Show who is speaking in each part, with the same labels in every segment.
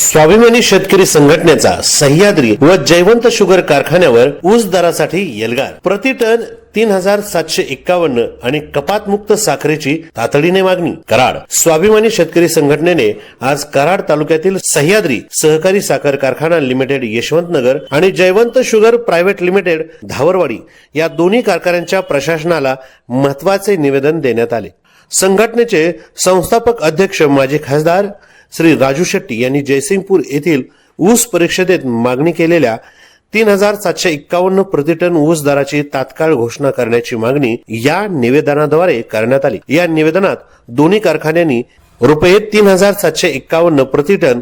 Speaker 1: स्वाभिमानी शेतकरी संघटनेचा सह्याद्री व जयवंत शुगर कारखान्यावर ऊस दरासाठी एल्गार प्रति टन 3751 आणि कपात मुक्त साखरेची तातडीने मागणी। कराड स्वाभिमानी शेतकरी संघटनेने आज कराड तालुक्यातील सह्याद्री सहकारी साखर कारखाना लिमिटेड यशवंतनगर आणि जयवंत शुगर प्रायव्हेट लिमिटेड धावरवाडी या दोन्ही कारखान्यांच्या प्रशासनाला महत्त्वाचे निवेदन देण्यात आले। संघटनेचे संस्थापक अध्यक्ष माजी खासदार श्री राजू शेट्टी यांनी जयसिंगपूर येथील ऊस परिषदेत मागणी केलेल्या 3751 प्रति टन ऊस दराची तात्काळ घोषणा करण्याची मागणी या निवेदनाद्वारे करण्यात आली। या निवेदनात दोन्ही कारखान्यांनी रुपये 3751 प्रति टन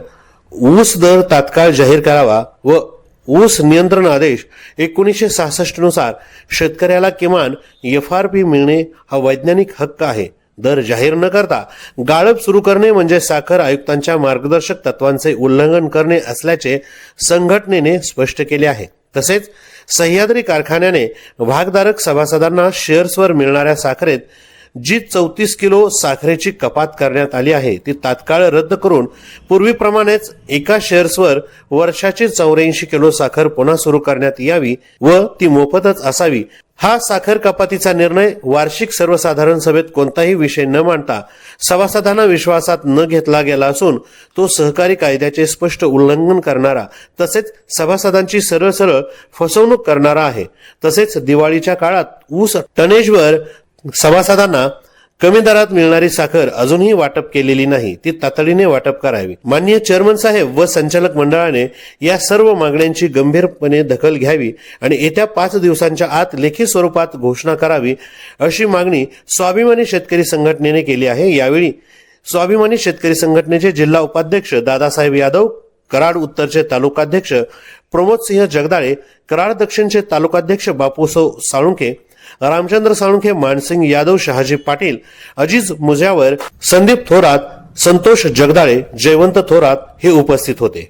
Speaker 1: ऊस दर तात्काळ जाहीर करावा व ऊस नियंत्रण आदेश 1966 नुसार शेतकऱ्याला किमान FRP मिळणे हा वैज्ञानिक हक्क आहे। दर जाहीर न करता गाळप सुरू करणे म्हणजे साखर आयुक्तांच्या मार्गदर्शक तत्वांचे उल्लंघन करणे असल्याचे संघटनेने स्पष्ट केले आहे। तसेच सह्याद्री कारखान्याने भागधारक सभासदांना शेअर्सवर मिळणाऱ्या साखरेत जी 34 किलो साखरेची कपात करण्यात आली आहे ती तात्काळ रद्द करून पूर्वीप्रमाणेच एका शेअर्सवर वर्षाची 84 किलो साखर पुन्हा सुरू करण्यात यावी व ती मोफतच असावी। हा साखर कपातीचा निर्णय वार्षिक सर्वसाधारण सभेत कोणताही विषय न मांडता सभासदांना विश्वासात न घेतला गेला असून तो सहकारी कायद्याचे स्पष्ट उल्लंघन करणारा तसेच सभासदांची सरळ फसवणूक करणारा आहे। तसेच दिवाळीच्या काळात ऊस टनेजवर सभासदांना कमी दरात मिळणारी साखर अजूनही वाटप केलेली नाही, ती तातडीने वाटप करावी। माननीय चेअरमन साहेब व संचालक मंडळाने या सर्व मागण्यांची गंभीरपणे दखल घ्यावी आणि येत्या 5 दिवसांच्या आत लेखी स्वरूपात घोषणा करावी अशी मागणी स्वाभिमानी शेतकरी संघटनेने केली आहे। यावेळी स्वाभिमानी शेतकरी संघटनेचे जिल्हा उपाध्यक्ष दादासाहेब यादव, कराड उत्तरचे तालुकाध्यक्ष प्रमोद सिंह जगदाळे, कराड दक्षिणचे तालुकाध्यक्ष बापूसो साळुंखे, रामचंद्र साळुंखे, मानसिंग यादव, शहाजी पाटील, अजीज मुजावर, संदीप थोरात, संतोष जगदाळे, जयवंत थोरात हे उपस्थित होते।